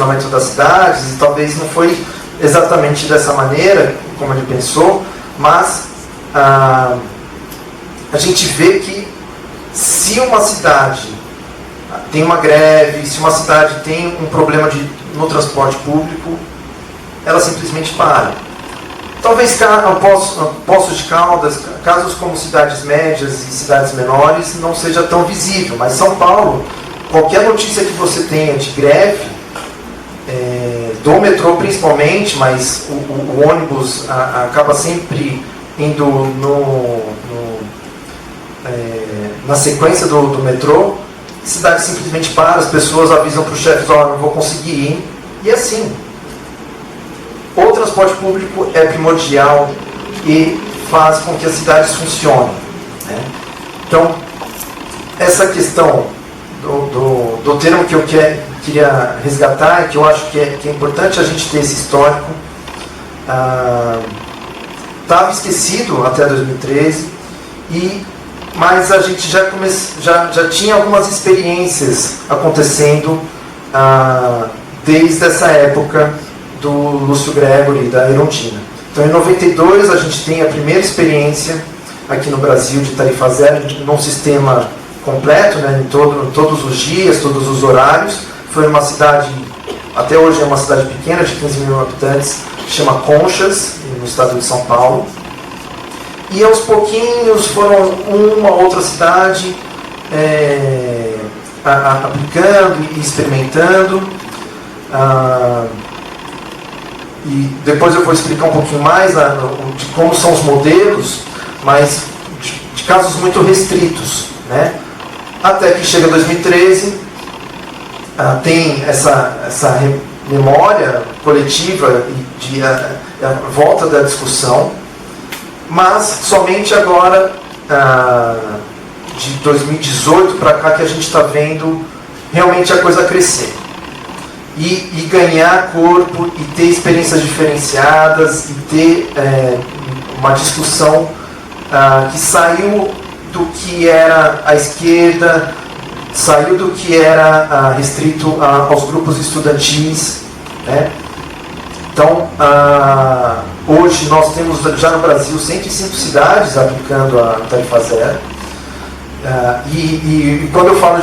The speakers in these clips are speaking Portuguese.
funcionamento das cidades, e talvez não foi exatamente dessa maneira como ele pensou, mas a gente vê que se uma cidade tem uma greve, se uma cidade tem um problema no transporte público, ela simplesmente para. Talvez Poços de Caldas, casos como cidades médias e cidades menores, não seja tão visível, mas São Paulo, qualquer notícia que você tenha de greve, do metrô principalmente, mas o ônibus acaba sempre indo na sequência do metrô, a cidade simplesmente para, as pessoas avisam para os chefes, não vou conseguir ir, e assim. O transporte público é primordial e faz com que as cidades funcionem, né? Então, essa questão do termo que eu queria resgatar, que eu acho que é importante a gente ter esse histórico, estava esquecido até 2013, mas a gente já tinha algumas experiências acontecendo desde essa época do Lúcio Gregory e da Erundina. Então, em 92, a gente tem a primeira experiência aqui no Brasil de tarifa zero, num sistema completo, né, em todos os dias, todos os horários. Foi uma cidade, até hoje é uma cidade pequena, de 15 mil habitantes, que chama Conchas, no estado de São Paulo. E aos pouquinhos foram uma outra cidade aplicando e experimentando. E depois eu vou explicar um pouquinho mais de como são os modelos, mas de casos muito restritos, né? Até que chega 2013, tem essa memória coletiva e a volta da discussão, mas somente agora, de 2018 para cá, que a gente está vendo realmente a coisa crescer. E ganhar corpo, e ter experiências diferenciadas, e ter uma discussão que saiu do que era a esquerda, saiu do que era restrito aos grupos estudantis, né? Então, hoje nós temos já no Brasil 105 cidades aplicando a tarifa zero, e quando eu falo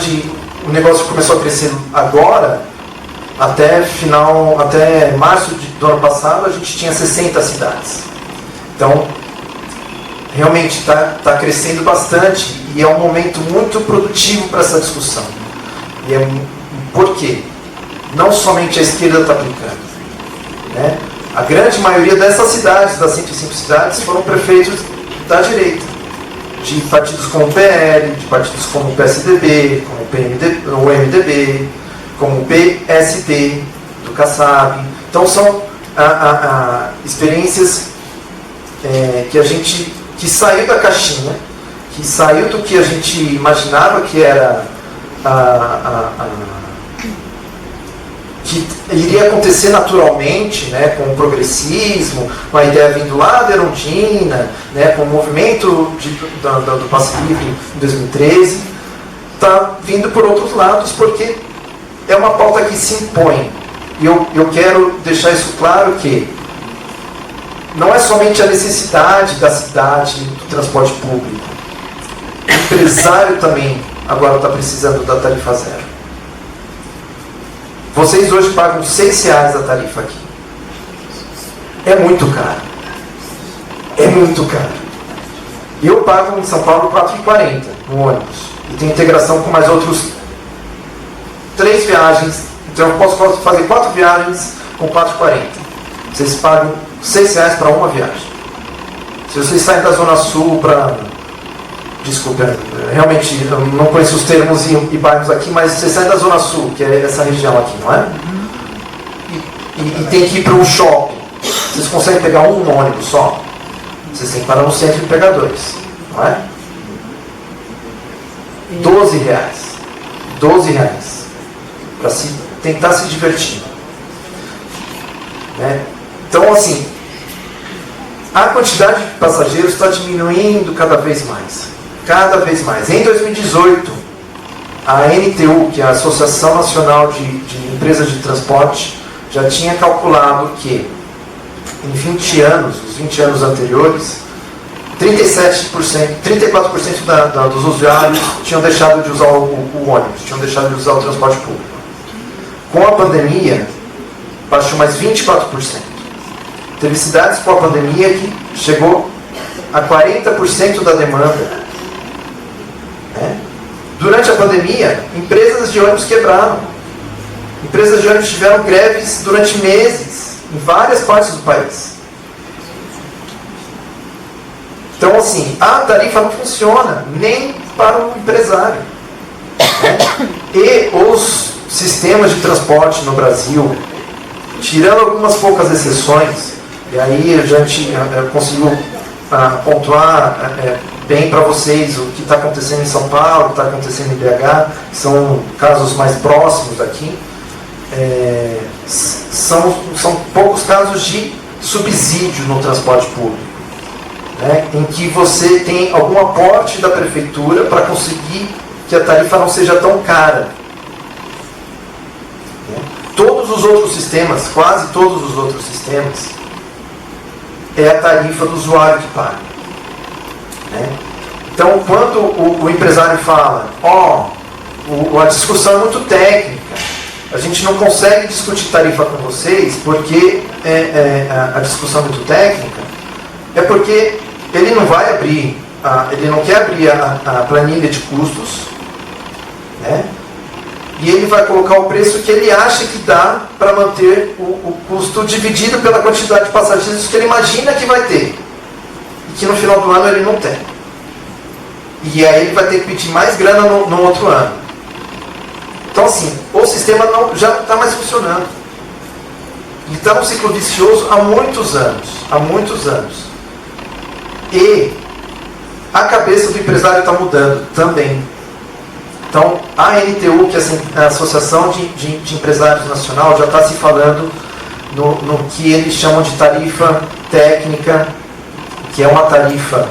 o negócio começou a crescer agora, até março do ano passado, a gente tinha 60 cidades. Então, realmente está crescendo bastante, e é um momento muito produtivo para essa discussão. Por quê? Não somente a esquerda está aplicando, né? A grande maioria dessas cidades, das 105 cidades, foram prefeitos da direita, de partidos como o PL, de partidos como o PSDB, como o MDB, como o PSD, do Kassab. Então são experiências que saiu da caixinha, que saiu do que a gente imaginava que era que iria acontecer naturalmente, né, com o progressismo, com a ideia vindo lá da Erundina, né, com o movimento do Passe Livre em 2013, está vindo por outros lados, porque é uma pauta que se impõe. E eu quero deixar isso claro, que não é somente a necessidade da cidade do transporte público. O empresário também agora está precisando da tarifa zero. Vocês hoje pagam R$6 a tarifa aqui. É muito caro. É muito caro. Eu pago em São Paulo R$4,40 no ônibus. E tem integração com mais outros 3 viagens. Então eu posso fazer 4 viagens com R$4,40. Vocês pagam R$6 para uma viagem. Se vocês saem da Zona Sul para... Desculpa, realmente eu não conheço os termos e bairros aqui, mas vocês saem da Zona Sul, que é essa região aqui, não é? E tem que ir para um shopping. Vocês conseguem pegar um ônibus só? Vocês têm que parar no centro e pegar 2, não é? R$12. R$12 para tentar se divertir, né? Então, assim, a quantidade de passageiros está diminuindo cada vez mais. Cada vez mais. Em 2018, A ANTU, que é a Associação Nacional de Empresas de Transporte, já tinha calculado que em 20 anos, os 20 anos anteriores, 34% dos usuários tinham deixado de usar o ônibus, tinham deixado de usar o transporte público. Com a pandemia, baixou mais 24%. Teve cidades com a pandemia que chegou a 40% da demanda. Durante a pandemia, empresas de ônibus quebraram. Empresas de ônibus tiveram greves durante meses, em várias partes do país. Então, assim, a tarifa não funciona nem para o empresário. E os sistemas de transporte no Brasil, tirando algumas poucas exceções, e aí a gente conseguiu pontuar bem para vocês o que está acontecendo em São Paulo, o que está acontecendo em BH, que são casos mais próximos daqui, são poucos casos de subsídio no transporte público, em que você tem algum aporte da prefeitura para conseguir que a tarifa não seja tão cara. Todos os outros sistemas, quase todos os outros sistemas, é a tarifa do usuário que paga. Então, quando o empresário fala, a discussão é muito técnica, a gente não consegue discutir tarifa com vocês porque a discussão é muito técnica, é porque ele não vai abrir, ele não quer abrir a planilha de custos, e ele vai colocar o preço que ele acha que dá para manter o custo dividido pela quantidade de passageiros que ele imagina que vai ter, e que no final do ano ele não tem. E aí ele vai ter que pedir mais grana no outro ano. Então, assim, o sistema já não está mais funcionando. Ele está num ciclo vicioso há muitos anos. E a cabeça do empresário está mudando também. Então, a ANTU, que é a Associação de Empresários Nacional, já está se falando no que eles chamam de tarifa técnica, que é uma tarifa,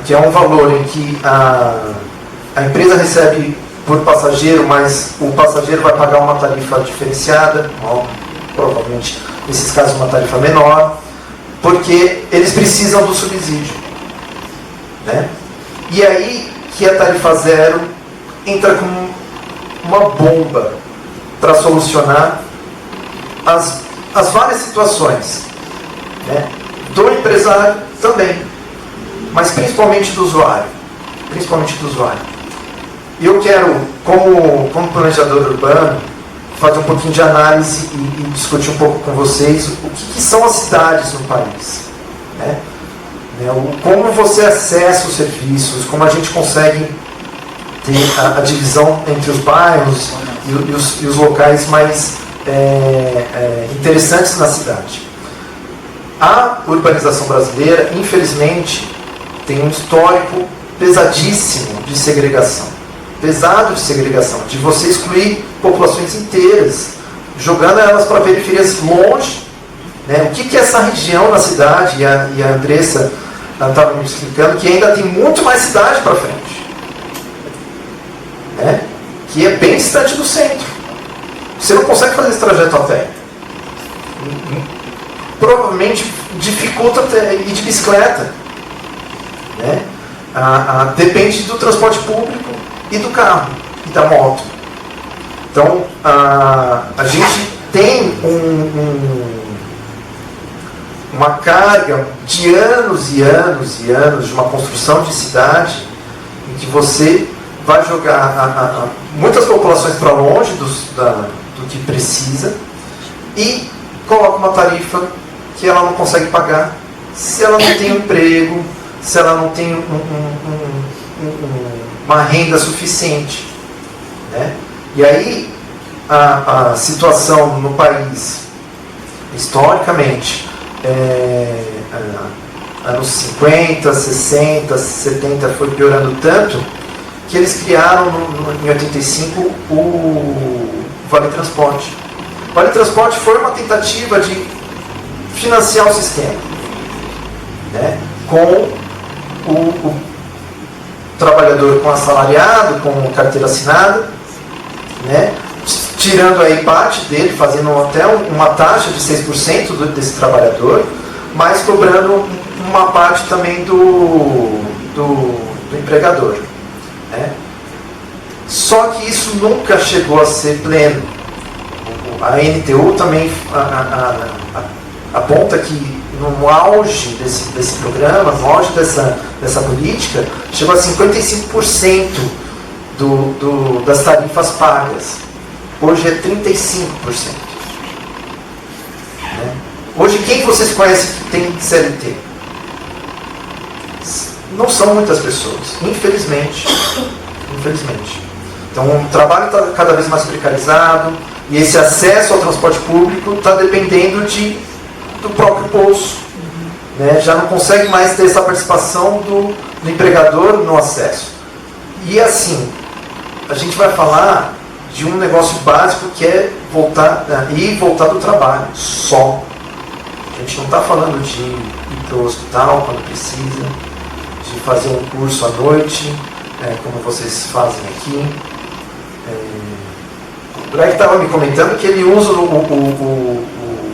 que é um valor em que a empresa recebe por passageiro, mas o passageiro vai pagar uma tarifa diferenciada, provavelmente, nesses casos, uma tarifa menor, porque eles precisam do subsídio. E aí que a tarifa zero entra como uma bomba para solucionar as várias situações, do empresário também, mas principalmente do usuário. E eu quero, como planejador urbano, fazer um pouquinho de análise e discutir um pouco com vocês o que são as cidades no país. Como você acessa os serviços, como a gente consegue ter a divisão entre os bairros e os locais mais interessantes na cidade. A urbanização brasileira, infelizmente, tem um histórico pesadíssimo de segregação. De você excluir populações inteiras, jogando elas para periferias longe. O que é essa região na cidade? E a Andressa estava me explicando que ainda tem muito mais cidade para frente. Que é bem distante do centro. Você não consegue fazer esse trajeto a pé. Provavelmente dificulta ir de bicicleta. Depende do transporte público e do carro e da moto. Então, a gente tem uma carga de anos e anos de uma construção de cidade em que você vai jogar muitas populações para longe do que precisa e coloca uma tarifa que ela não consegue pagar se ela não tem um emprego, se ela não tem uma renda suficiente. E aí a situação no país, historicamente, anos 50, 60, 70, foi piorando tanto que eles criaram em 85 o Vale Transporte. O Vale Transporte foi uma tentativa de financiar o sistema, com trabalhador com assalariado, com carteira assinada, né? Tirando aí parte dele, fazendo até uma taxa de 6% desse trabalhador, mas cobrando uma parte também do empregador, né? Só que isso nunca chegou a ser pleno. A NTU também aponta que no auge desse programa, no auge dessa política, chegou a 55% das tarifas pagas. Hoje é 35%. Né? Hoje, quem vocês conhecem que tem CLT? Não são muitas pessoas, infelizmente. Então, o trabalho está cada vez mais precarizado, e esse acesso ao transporte público está dependendo do próprio bolso. Né? Já não consegue mais ter essa participação do empregador no acesso. E assim, a gente vai falar de um negócio básico que é voltar do trabalho, só. A gente não está falando de ir para o hospital quando precisa, de fazer um curso à noite, como vocês fazem aqui. O Greg estava me comentando que ele usa o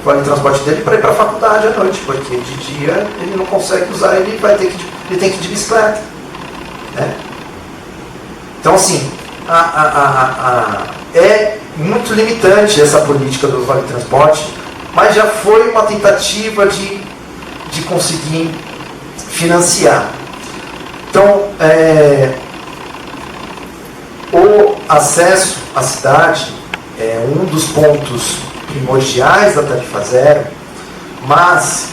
vale transporte dele para ir para a faculdade à noite, porque de dia ele não consegue usar, ele tem que ir de bicicleta. Né? Então, assim, é muito limitante essa política do vale transporte, mas já foi uma tentativa de conseguir financiar. Então, o acesso à cidade é um dos pontos primordiais da tarifa zero, mas